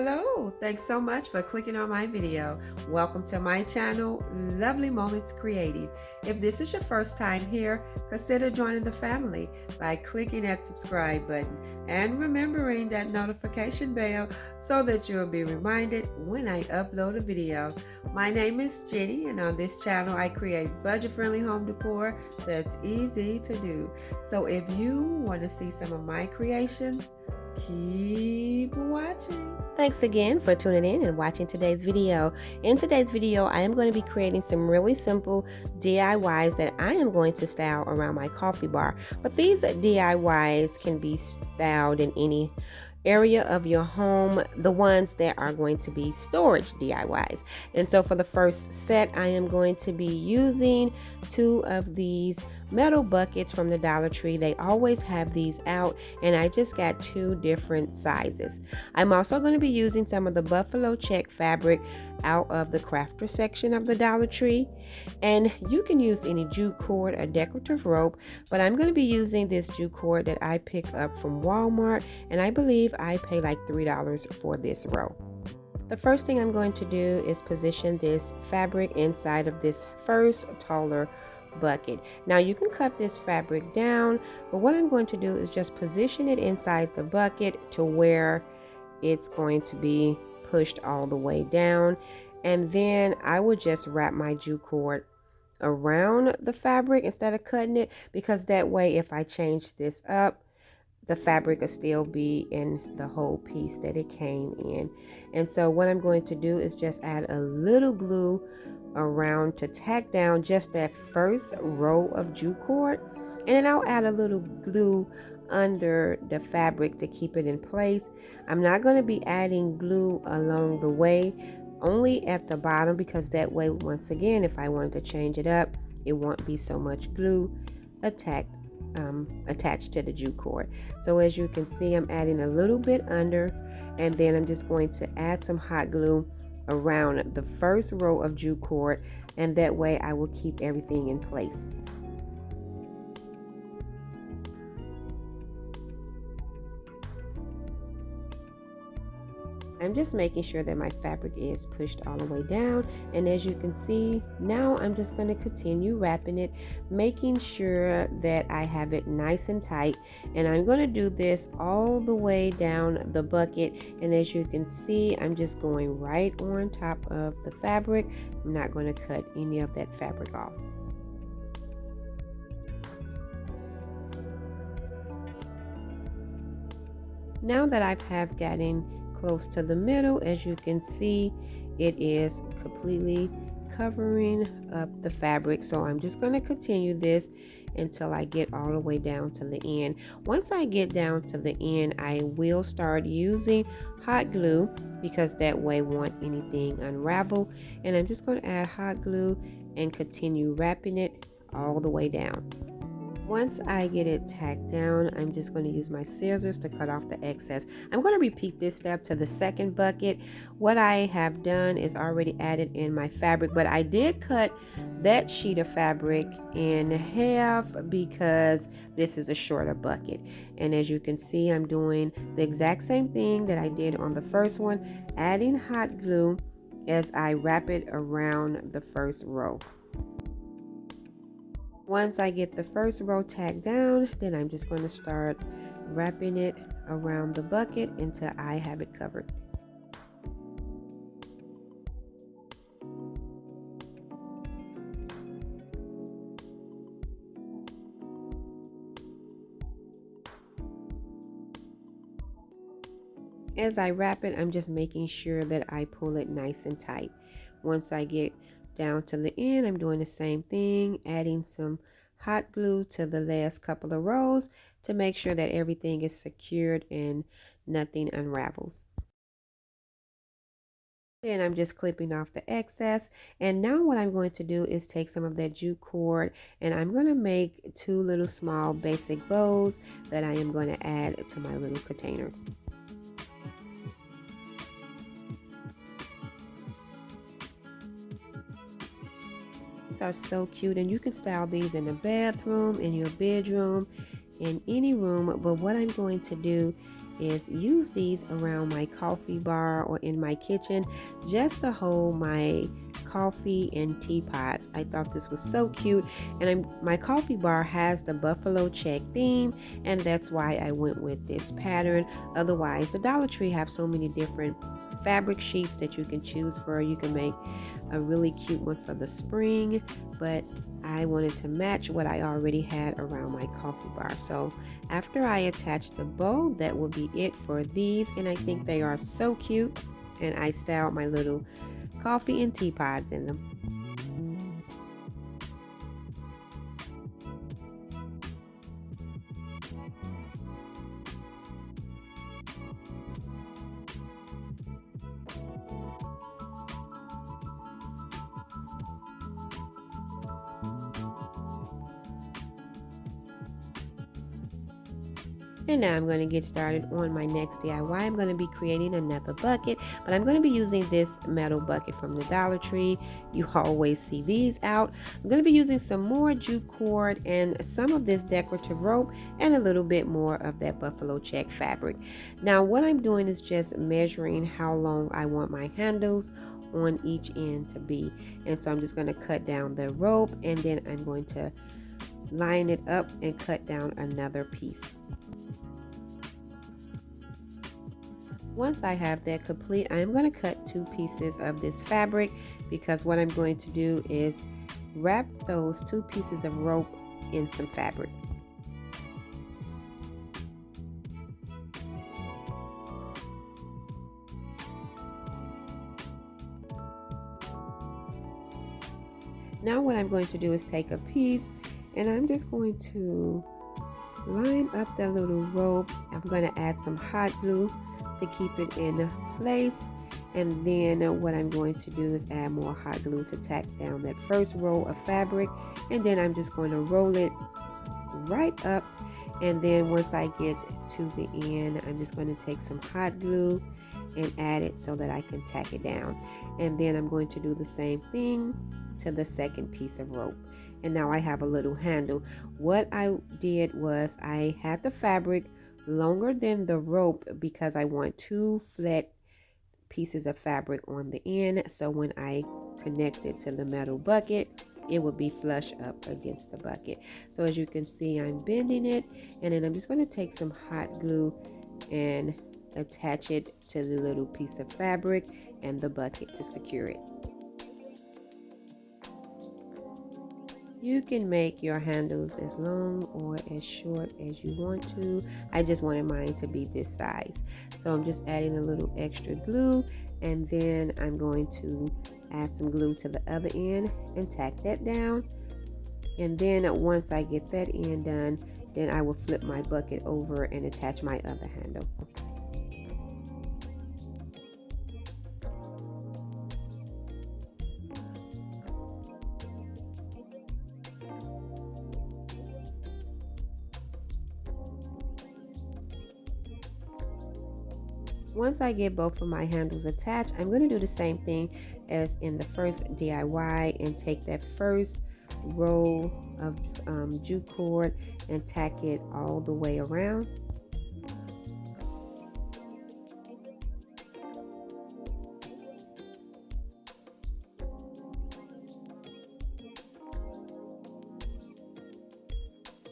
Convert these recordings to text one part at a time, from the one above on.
Hello, thanks so much for clicking on my video. Welcome to my channel, Lovely Moments Creative. If this is your first time here, consider joining the family by clicking that subscribe button and remembering that notification bell so that you'll be reminded when I upload a video. My name is Jenny, and on this channel I create budget-friendly home decor that's easy to do. So if you want to see some of my creations, keep watching. Thanks again for tuning in and watching today's video. In today's video, I am going to be creating some really simple DIYs that I am going to style around my coffee bar. But these DIYs can be styled in any area of your home, the ones that are going to be storage DIYs. And so for the first set, I am going to be using two of these metal buckets from the Dollar Tree. They always have these out, and I just got two different sizes. I'm also going to be using some of the buffalo check fabric out of the crafter section of the Dollar Tree, and you can use any jute cord or decorative rope, but I'm going to be using this jute cord that I picked up from Walmart, and I believe I paid like $3 for this row. The first thing I'm going to do is position this fabric inside of this first taller bucket. Now you can cut this fabric down, but what I'm going to do is just position it inside the bucket to where it's going to be pushed all the way down, and then I will just wrap my jute cord around the fabric instead of cutting it, because that way if I change this up, the fabric will still be in the whole piece that it came in. And so what I'm going to do is just add a little glue around to tack down just that first row of jute cord, and then I'll add a little glue under the fabric to keep it in place. I'm not going to be adding glue along the way, only at the bottom, because that way, once again, if I wanted to change it up, it won't be so much glue attached to the jute cord. So as you can see, I'm adding a little bit under, and then I'm just going to add some hot glue around the first row of jute cord, and that way I will keep everything in place. I'm just making sure that my fabric is pushed all the way down, and as you can see, now I'm just going to continue wrapping it, making sure that I have it nice and tight, and I'm going to do this all the way down the bucket. And as you can see, I'm just going right on top of the fabric. I'm not going to cut any of that fabric off. Now that I have gotten close to the middle, as you can see, it is completely covering up the fabric. So I'm just going to continue this until I get all the way down to the end. Once I get down to the end, I will start using hot glue, because that way won't anything unravel. And I'm just going to add hot glue and continue wrapping it all the way down. Once I get it tacked down, I'm just going to use my scissors to cut off the excess. I'm going to repeat this step to the second bucket. What I have done is already added in my fabric, but I did cut that sheet of fabric in half because this is a shorter bucket. And as you can see, I'm doing the exact same thing that I did on the first one, adding hot glue as I wrap it around the first row. Once I get the first row tacked down, then I'm just going to start wrapping it around the bucket until I have it covered. As I wrap it, I'm just making sure that I pull it nice and tight. Once I get down to the end, I'm doing the same thing, adding some hot glue to the last couple of rows to make sure that everything is secured and nothing unravels. And I'm just clipping off the excess. And now what I'm going to do is take some of that jute cord, and I'm going to make two little small basic bows that I am going to add to my little containers. Are so cute, and you can style these in the bathroom, in your bedroom, in any room. But what I'm going to do is use these around my coffee bar or in my kitchen just to hold my coffee and teapots. I thought this was so cute, and my coffee bar has the buffalo check theme, and that's why I went with this pattern. Otherwise, the Dollar Tree have so many different fabric sheets that you can choose for. You can make a really cute one for the spring, but I wanted to match what I already had around my coffee bar. So after I attach the bow, that will be it for these, and I think they are so cute, and I styled my little coffee and teapots in them. And now I'm going to get started on my next DIY. I'm going to be creating another bucket, but I'm going to be using this metal bucket from the Dollar Tree. You always see these out. I'm going to be using some more jute cord and some of this decorative rope and a little bit more of that buffalo check fabric. Now what I'm doing is just measuring how long I want my handles on each end to be. And so I'm just going to cut down the rope, and then I'm going to line it up and cut down another piece. Once I have that complete, I'm going to cut 2 pieces of this fabric, because what I'm going to do is wrap those 2 pieces of rope in some fabric. Now what I'm going to do is take a piece, and I'm just going to line up the little rope. I'm going to add some hot glue to keep it in place, and then what I'm going to do is add more hot glue to tack down that first row of fabric, and then I'm just going to roll it right up, and then once I get to the end, I'm just going to take some hot glue and add it so that I can tack it down, and then I'm going to do the same thing to the second piece of rope. And now I have a little handle. What I did was I had the fabric longer than the rope because I want 2 flat pieces of fabric on the end, so when I connect it to the metal bucket, it will be flush up against the bucket. So as you can see, I'm bending it, and then I'm just going to take some hot glue and attach it to the little piece of fabric and the bucket to secure it. You can make your handles as long or as short as you want to. I just wanted mine to be this size. So I'm just adding a little extra glue, and then I'm going to add some glue to the other end and tack that down. And then once I get that end done, then I will flip my bucket over and attach my other handle. Once I get both of my handles attached, I'm going to do the same thing as in the first DIY and take that first row of jute cord and tack it all the way around.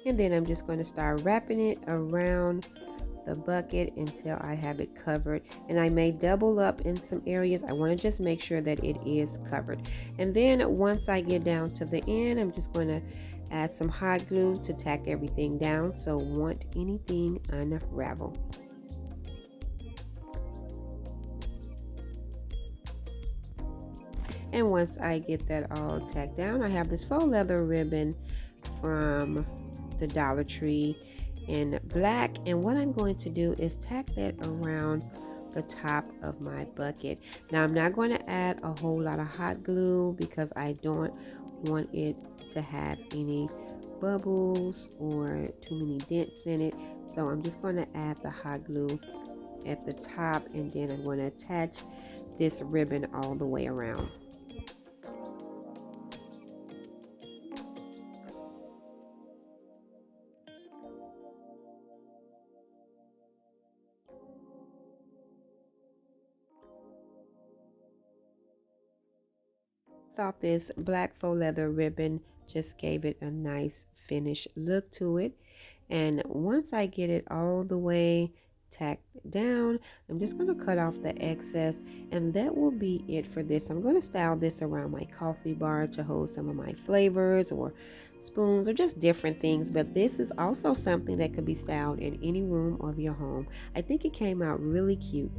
And then I'm just going to start wrapping it around the bucket until I have it covered, and I may double up in some areas. I want to just make sure that it is covered. And then once I get down to the end, I'm just going to add some hot glue to tack everything down, so won't anything unravel. And once I get that all tacked down, I have this faux leather ribbon from the Dollar Tree in black, and what I'm going to do is tack that around the top of my bucket. Now I'm not going to add a whole lot of hot glue because I don't want it to have any bubbles or too many dents in it, so I'm just going to add the hot glue at the top, and then I'm going to attach this ribbon all the way around. Thought this black faux leather ribbon just gave it a nice finished look to it. And once I get it all the way tacked down, I'm just going to cut off the excess, and that will be it for this. I'm going to style this around my coffee bar to hold some of my flavors or spoons or just different things, but this is also something that could be styled in any room of your home. I think it came out really cute.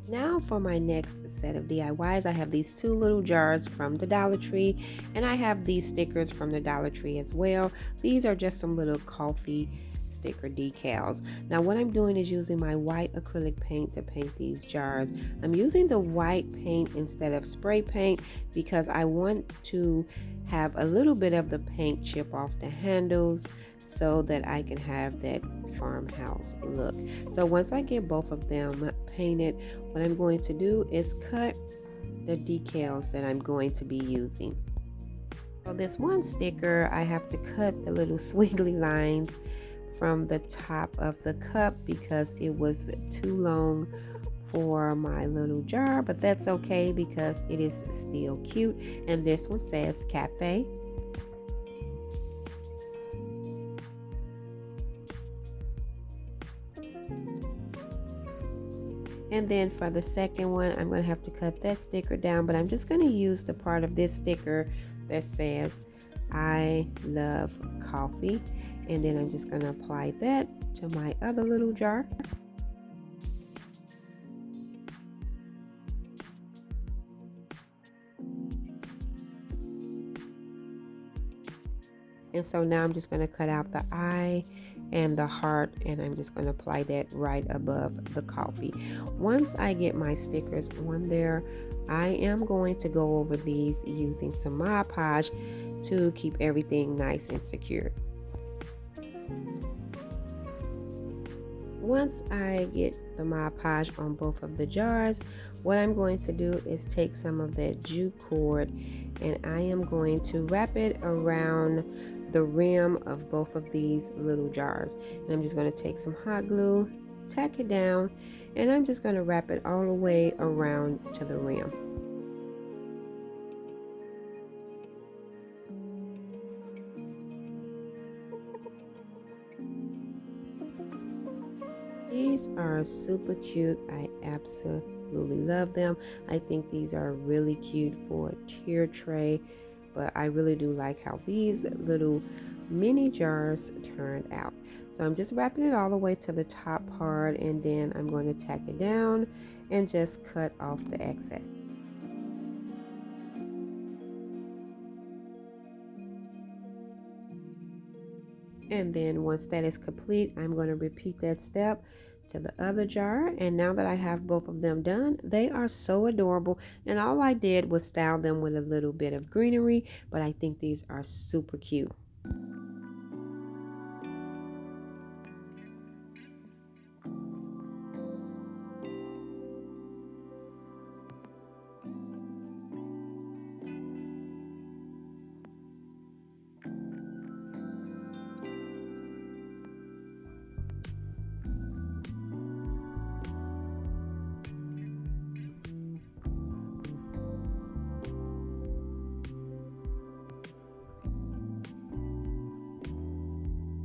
Now for my next set of DIYs, I have these two little jars from the Dollar Tree, and I have these stickers from the Dollar Tree as well. These are just some little coffee sticker decals. Now what I'm doing is using my white acrylic paint to paint these jars. I'm using the white paint instead of spray paint because I want to have a little bit of the paint chip off the handles so that I can have that farmhouse look. So once I get both of them painted, what I'm going to do is cut the decals that I'm going to be using. So this one sticker, I have to cut the little squiggly lines from the top of the cup because it was too long for my little jar, but that's okay because it is still cute. And this one says cafe. And then for the second one, I'm going to have to cut that sticker down, but I'm just going to use the part of this sticker that says I love coffee. And then I'm just going to apply that to my other little jar. And so now I'm just going to cut out the eye and the heart, and I'm just going to apply that right above the coffee. Once I get my stickers on there, I am going to go over these using some Mod Podge to keep everything nice and secure. Once I get the Mod Podge on both of the jars, what I'm going to do is take some of that jute cord and I am going to wrap it around the rim of both of these little jars. And I'm just going to take some hot glue, tack it down, and I'm just going to wrap it all the way around to the rim. These are super cute. I absolutely love them. I think these are really cute for a tier tray, but I really do like how these little mini jars turned out. So I'm just wrapping it all the way to the top part, and then I'm going to tack it down and just cut off the excess. And then once that is complete, I'm going to repeat that step to the other jar. And now that I have both of them done, they are so adorable. And all I did was style them with a little bit of greenery, but I think these are super cute.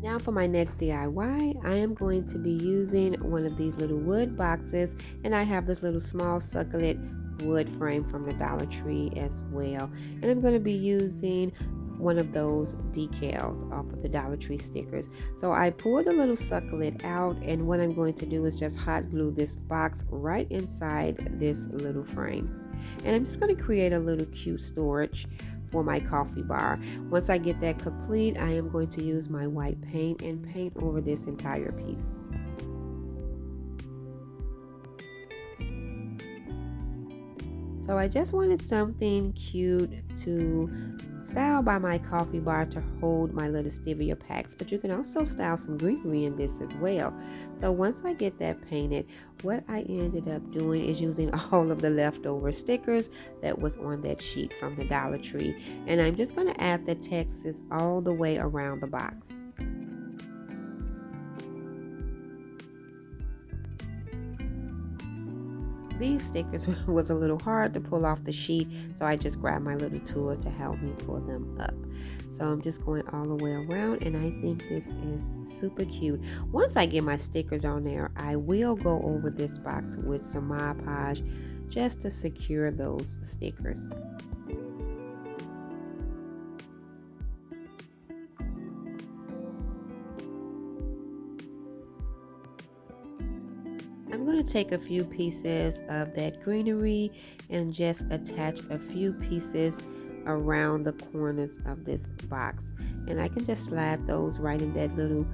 Now for my next DIY, I am going to be using one of these little wood boxes, and I have this little small succulent wood frame from the Dollar Tree as well. And I'm going to be using one of those decals off of the Dollar Tree stickers. So I pulled the little succulent out, and what I'm going to do is just hot glue this box right inside this little frame. And I'm just going to create a little cute storage for my coffee bar. Once I get that complete, I am going to use my white paint and paint over this entire piece. So I just wanted something cute to style by my coffee bar to hold my little stevia packs, but you can also style some greenery in this as well. So once I get that painted, what I ended up doing is using all of the leftover stickers that was on that sheet from the Dollar Tree, and I'm just going to add the texts all the way around the box. These stickers was a little hard to pull off the sheet, so I just grabbed my little tool to help me pull them up. So I'm just going all the way around, and I think this is super cute. Once I get my stickers on there, I will go over this box with some Mod Podge just to secure those stickers. I'm going to take a few pieces of that greenery and just attach a few pieces around the corners of this box, and I can just slide those right in that little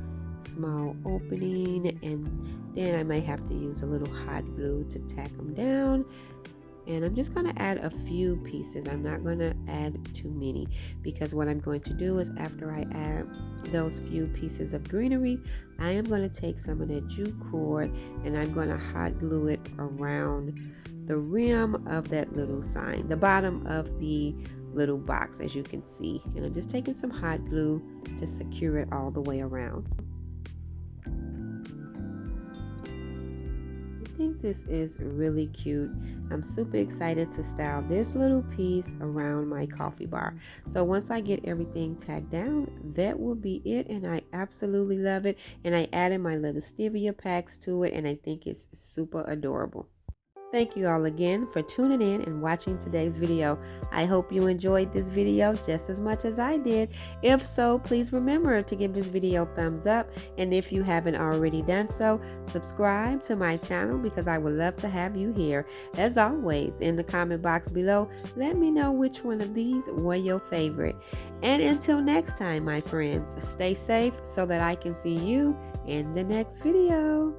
small opening, and then I might have to use a little hot glue to tack them down. And I'm just going to add a few pieces. I'm not going to add too many, because what I'm going to do is after I add those few pieces of greenery, I am going to take some of that jute cord and I'm going to hot glue it around the rim of that little sign, the bottom of the little box, as you can see. And I'm just taking some hot glue to secure it all the way around. I think this is really cute. I'm super excited to style this little piece around my coffee bar. So once I get everything tacked down, that will be it, and I absolutely love it. And I added my little stevia packs to it, and I think it's super adorable. Thank you all again for tuning in and watching today's video. I hope you enjoyed this video just as much as I did. If so, please remember to give this video a thumbs up, and if you haven't already done so, subscribe to my channel because I would love to have you here. As always, in the comment box below, let me know which one of these were your favorite. And until next time, my friends, stay safe so that I can see you in the next video.